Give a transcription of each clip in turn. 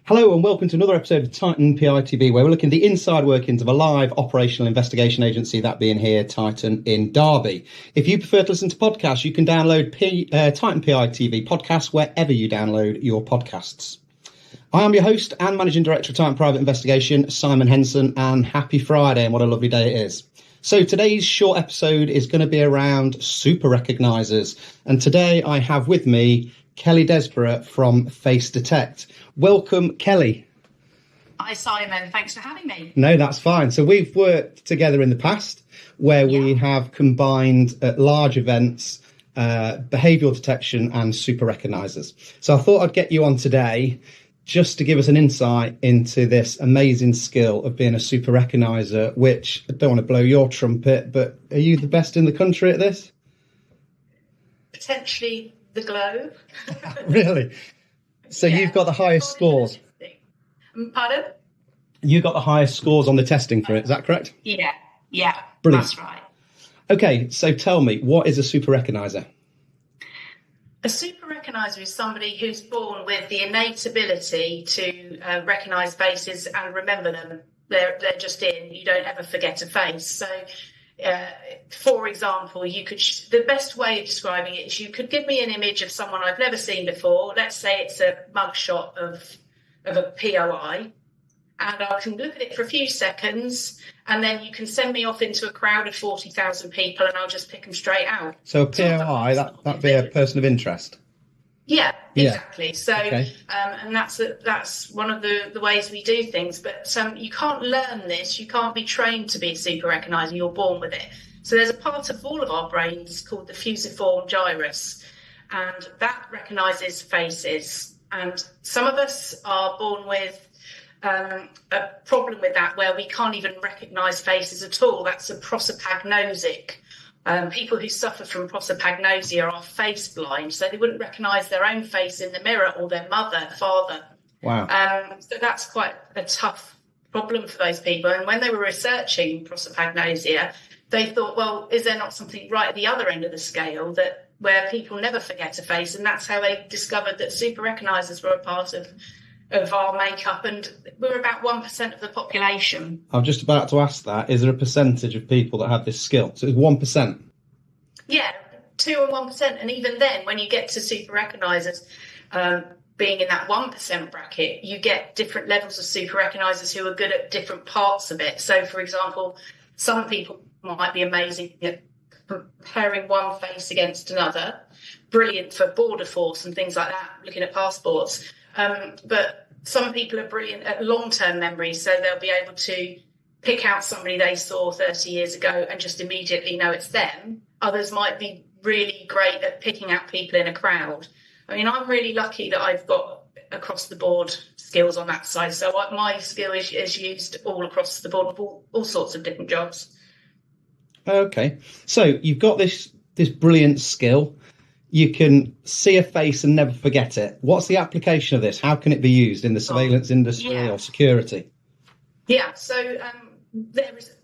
Hello and welcome to another episode of Titan PITV, where we're looking at the inside workings of a live operational investigation agency, that being here, Titan in Derby. If you prefer to listen to podcasts, you can download Titan PITV podcasts wherever you download your podcasts. I am your host and Managing Director of Titan Private Investigation, Simon Henson, and happy Friday, and what a lovely day it is. So today's short episode is going to be around super recognisers, and today I have with me Kelly Desborough from Face Detect. Welcome, Kelly. Hi, Simon. Thanks for having me. No, that's fine. So we've worked together in the past where we have combined at large events, behavioural detection and super recognisers. So I thought I'd get you on today just to give us an insight into this amazing skill of being a super recogniser, which I don't want to blow your trumpet, but are you the best in the country at this? Potentially the globe. Really? So you've got the highest scores? Pardon? You got the highest scores on the testing for it, is that correct? Yeah, Brilliant. That's right. Okay, so tell me, what is a super recogniser? A super recogniser is somebody who's born with the innate ability to recognise faces and remember them. They're just in. You don't ever forget a face. So, for example, the best way of describing it is you could give me an image of someone I've never seen before. Let's say it's a mugshot of a POI, and I can look at it for a few seconds, and then you can send me off into a crowd of 40,000 people, and I'll just pick them straight out. So a POI, that'd be a person of interest? Yeah, exactly. So, okay. And that's one of the ways we do things. But you can't learn this. You can't be trained to be a super recogniser. You're born with it. So there's a part of all of our brains called the fusiform gyrus, and that recognises faces. And some of us are born with a problem with that, where we can't even recognise faces at all. That's a prosopagnosic. People who suffer from prosopagnosia are face blind, so they wouldn't recognise their own face in the mirror or their mother, father. Wow. So that's quite a tough problem for those people. And when they were researching prosopagnosia, they thought, well, is there not something right at the other end of the scale where people never forget a face? And that's how they discovered that super recognisers were a part of our makeup, and we're about 1% of the population. I'm just about to ask that. Is there a percentage of people that have this skill? So it's 1%? Yeah, 2 or 1%. And even then, when you get to super recognisers, being in that 1% bracket, you get different levels of super recognisers who are good at different parts of it. So, for example, some people might be amazing at comparing one face against another, brilliant for border force and things like that, looking at passports. But some people are brilliant at long-term memory, so they'll be able to pick out somebody they saw 30 years ago and just immediately know it's them. Others might be really great at picking out people in a crowd. I mean, I'm really lucky that I've got across-the-board skills on that side. So my skill is used all across the board for all sorts of different jobs. Okay. So you've got this brilliant skill. You can see a face and never forget it. What's the application of this? How can it be used in the surveillance industry or security? Yeah, so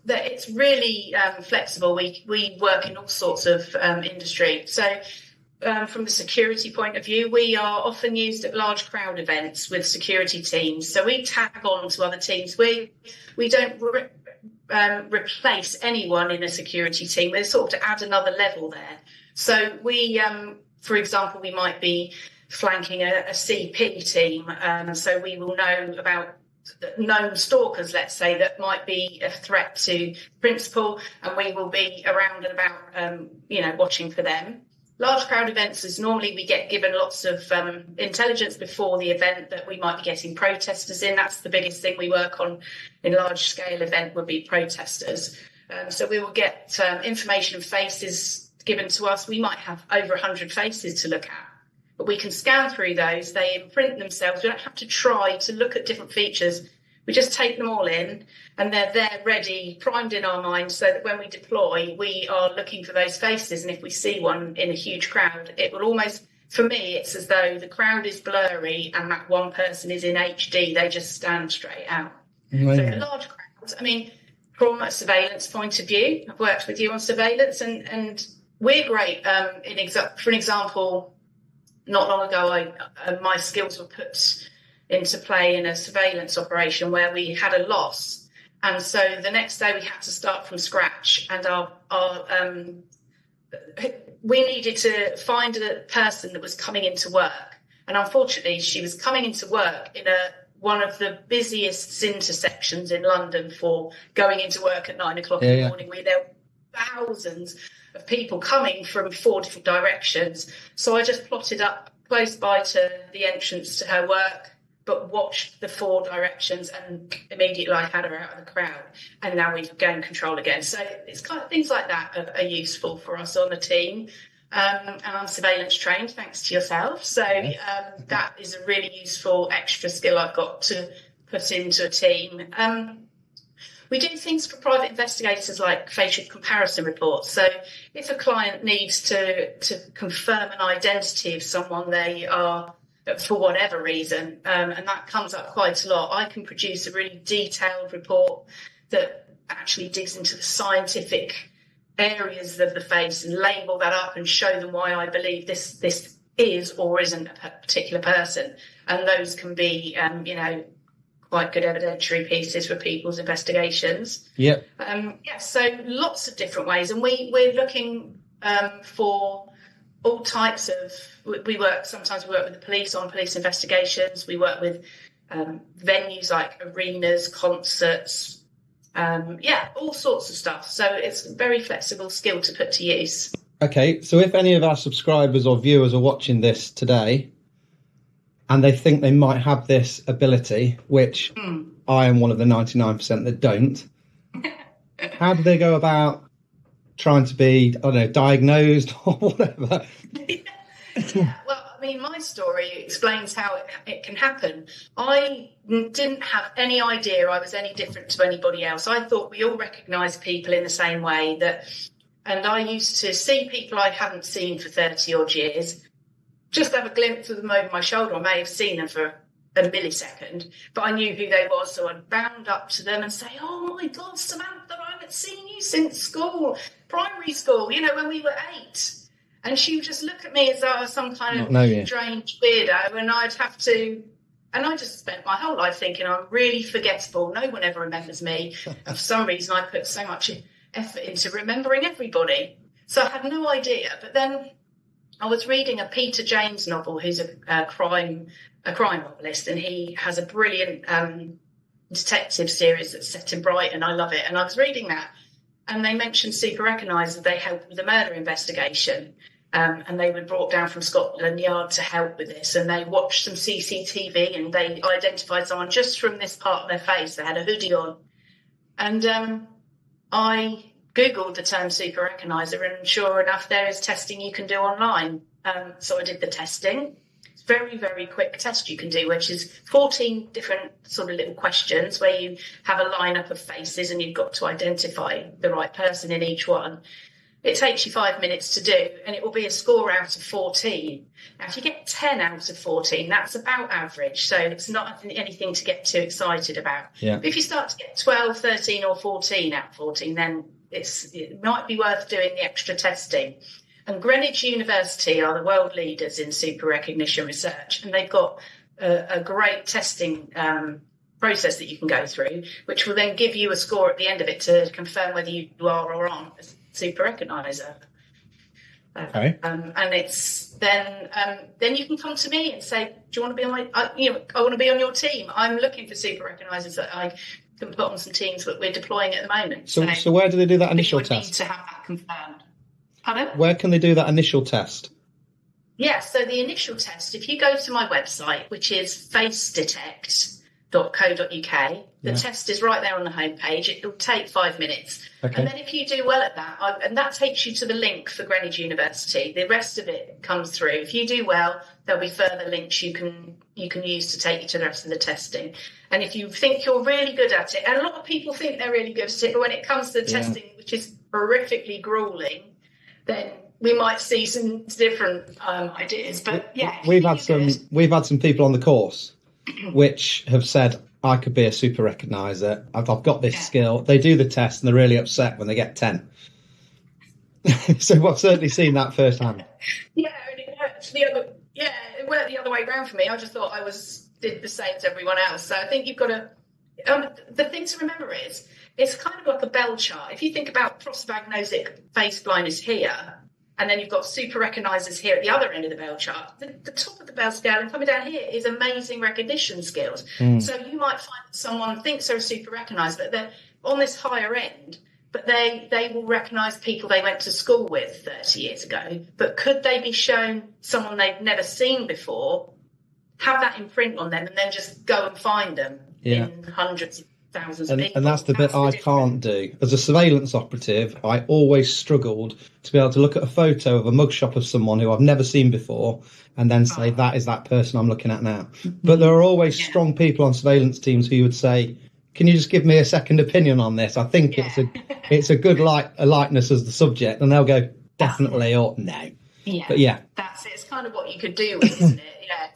it's really flexible. We work in all sorts of industry. So from the security point of view, we are often used at large crowd events with security teams. So we tag on to other teams. We don't replace anyone in a security team. We're sort of to add another level there. So we, for example, we might be flanking a CP team. So we will know about known stalkers, let's say, that might be a threat to principal, and we will be around and about, watching for them. Large crowd events is normally we get given lots of intelligence before the event that we might be getting protesters in. That's the biggest thing we work on in large scale event would be protesters. So we will get information of faces given to us. We might have over 100 faces to look at, but we can scan through those. They imprint themselves. We don't have to try to look at different features. We just take them all in, and they're there ready, primed in our minds, so that when we deploy, we are looking for those faces. And if we see one in a huge crowd, it will almost, for me, it's as though the crowd is blurry and that one person is in HD. They just stand straight out. Right. So large crowds, I mean, from a surveillance point of view, I've worked with you on surveillance, and we're great. For an example, not long ago, my skills were put into play in a surveillance operation where we had a loss. And so the next day we had to start from scratch, and we needed to find a person that was coming into work. And unfortunately, she was coming into work in one of the busiest intersections in London for going into work at 9 o'clock in the morning. There were thousands of people coming from 4 different directions. So I just plotted up close by to the entrance to her work, but watched the 4 directions, and immediately I had her out of the crowd. And now we've gained control again. So it's kind of things like that are useful for us on the team. And I'm surveillance trained, thanks to yourself. So that is a really useful extra skill I've got to put into a team. We do things for private investigators like facial comparison reports. So if a client needs to confirm an identity of someone they are, for whatever reason, and that comes up quite a lot, I can produce a really detailed report that actually digs into the scientific areas of the face and label that up and show them why I believe this is or isn't a particular person. And those can be, quite good evidentiary pieces for people's investigations. Yep. So lots of different ways. And we're looking for all types of, sometimes we work with the police on police investigations. We work with venues like arenas, concerts, all sorts of stuff. So it's a very flexible skill to put to use. Okay, so if any of our subscribers or viewers are watching this today and they think they might have this ability, which I am one of the 99% that don't, how do they go about trying to be, diagnosed or whatever? Well, I mean, my story explains how it can happen. I didn't have any idea I was any different to anybody else. I thought we all recognise people in the same way, and I used to see people I hadn't seen for 30 odd years, just have a glimpse of them over my shoulder. I may have seen them for a millisecond, but I knew who they were, so I'd bound up to them and say, "Oh my God, Samantha, I haven't seen you since school, primary school, when we were 8. And she would just look at me as though I was some kind of strange weirdo, and I'd have to... And I just spent my whole life thinking I'm really forgettable. No one ever remembers me. And for some reason, I put so much effort into remembering everybody. So I had no idea. But then I was reading a Peter James novel, who's a crime novelist, and he has a brilliant detective series that's set in Brighton. I love it. And I was reading that, and they mentioned Super Recogniser. They help with a murder investigation. And they were brought down from Scotland Yard to help with this, and they watched some CCTV and they identified someone just from this part of their face. They had a hoodie on. And I Googled the term Super Recogniser, and sure enough, there is testing you can do online. So I did the testing. It's a very, very quick test you can do, which is 14 different sort of little questions where you have a lineup of faces and you've got to identify the right person in each one. It takes you 5 minutes to do, and it will be a score out of 14. Now, if you get 10 out of 14, that's about average, so it's not anything to get too excited about. Yeah. But if you start to get 12, 13 or 14 out of 14, then it might be worth doing the extra testing. And Greenwich University are the world leaders in super recognition research, and they've got a great testing process that you can go through, which will then give you a score at the end of it to confirm whether you are or aren't a Super Recogniser. Okay. And it's then you can come to me and say, do you want to be on my? I want to be on your team. I'm looking for Super Recognisers that I can put on some teams that we're deploying at the moment. So where do they do that initial test? Need to have that confirmed. Pardon? Where can they do that initial test? Yeah, so the initial test, if you go to my website, which is facedetect.co.uk, the test is right there on the homepage. It'll take 5 minutes. Okay. And then if you do well at that, and that takes you to the link for Greenwich University, the rest of it comes through. If you do well, there'll be further links you can use to take you to the rest of the testing. And if you think you're really good at it, and a lot of people think they're really good at it, but when it comes to the testing, which is horrifically grueling, then we might see some different ideas. But yeah, we've had some people on the course which have said, I could be a super recogniser. I've got this skill. They do the test and they're really upset when they get 10. So I've certainly seen that firsthand. Yeah, and it worked the other way around for me. I just thought I was did the same as everyone else. So I think you've got to. The thing to remember is it's kind of like a bell chart. If you think about prosopagnosis face blindness here, and then you've got super recognisers here at the other end of the bell chart, the top of the bell scale and coming down here is amazing recognition skills. So you might find that someone thinks they're a super recogniser, but they're on this higher end, but they will recognise people they went to school with 30 years ago. But could they be shown someone they've never seen before, have that imprint on them, and then just go and find them in hundreds of thousands of people? And that's the bit I can't do. As a surveillance operative, I always struggled to be able to look at a photo of a mugshot of someone who I've never seen before and then say, that is that person I'm looking at now. But there are always strong people on surveillance teams who would say, can you just give me a second opinion on this? I think it's a good likeness as the subject. And they'll go, definitely, or no. Yeah, but yeah, that's it. It's kind of what you could do with, isn't it? Yeah,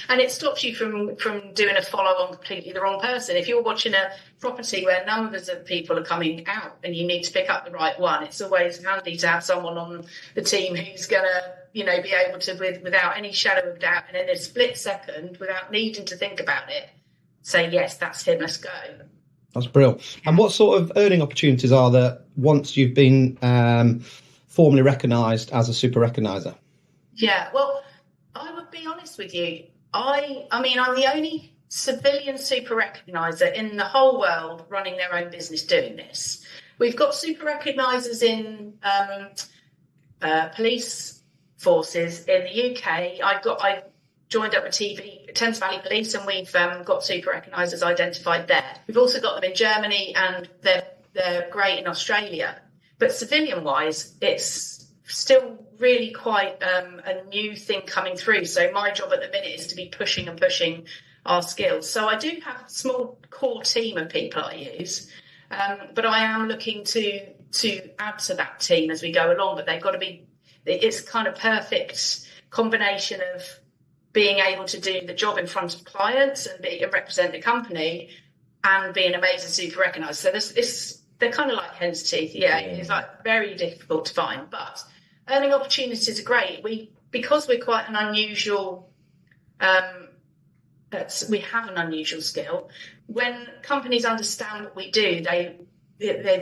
and it stops you from doing a follow on completely the wrong person. If you're watching a property where numbers of people are coming out and you need to pick up the right one, it's always handy to have someone on the team who's gonna, be able to, without any shadow of doubt, and in a split second, without needing to think about it, say yes, that's him. Let's go. That's brilliant. And what sort of earning opportunities are there once you've been formally recognised as a super recogniser? Yeah, well, I would be honest with you. I mean, I'm the only civilian super recogniser in the whole world running their own business doing this. We've got super recognisers in police forces in the UK. I joined up with Thames Valley Police, and we've got super recognisers identified there. We've also got them in Germany, and they're great in Australia. But civilian-wise, it's still really quite a new thing coming through. So my job at the minute is to be pushing our skills. So I do have a small core team of people I use, but I am looking to add to that team as we go along. But they've got to be, it's kind of perfect combination of being able to do the job in front of clients and represent the company and being amazing super recognised. So they're kind of like hen's teeth. Yeah, it's like very difficult to find, but earning opportunities are great. Because we're quite an unusual, we have an unusual skill. When companies understand what we do, they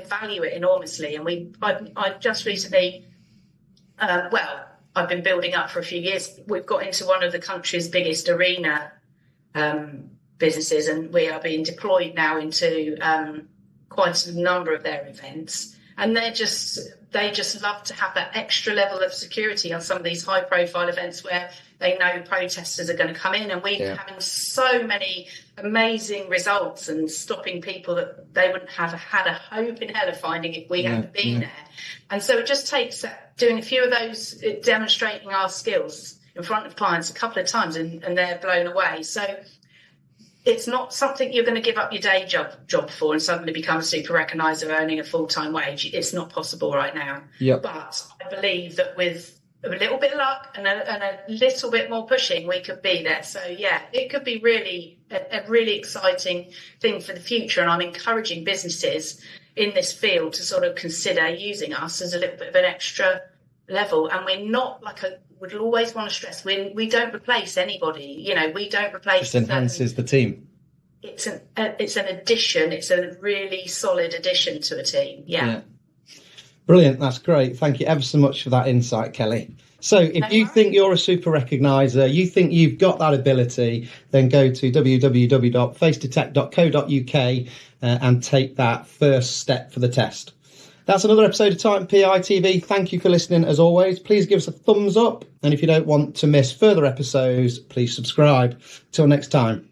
value it enormously. And I've just recently, I've been building up for a few years. We've got into one of the country's biggest arena businesses, and we are being deployed now into quite a number of their events. And they just love to have that extra level of security on some of these high profile events where they know protesters are going to come in, and we're having so many amazing results and stopping people that they wouldn't have had a hope in hell of finding if we hadn't been there. And so it just takes doing a few of those, demonstrating our skills in front of clients a couple of times, and they're blown away. So it's not something you're going to give up your day job for and suddenly become a super recogniser earning a full-time wage. It's not possible right now. Yep. But I believe that with a little bit of luck and a little bit more pushing, we could be there. So, yeah, it could be really a really exciting thing for the future. And I'm encouraging businesses in this field to sort of consider using us as a little bit of an extra level. And we're not would always want to stress, we don't replace anybody. We don't replace. It enhances the team. It's an addition. It's a really solid addition to a team. Yeah. Brilliant. That's great. Thank you ever so much for that insight, Kelly. So if you think you're a super recogniser, you think you've got that ability, then go to www.facetotech.co.uk and take that first step for the test. That's another episode of Titan PI TV. Thank you for listening. As always, please give us a thumbs up. And if you don't want to miss further episodes, please subscribe. Till next time.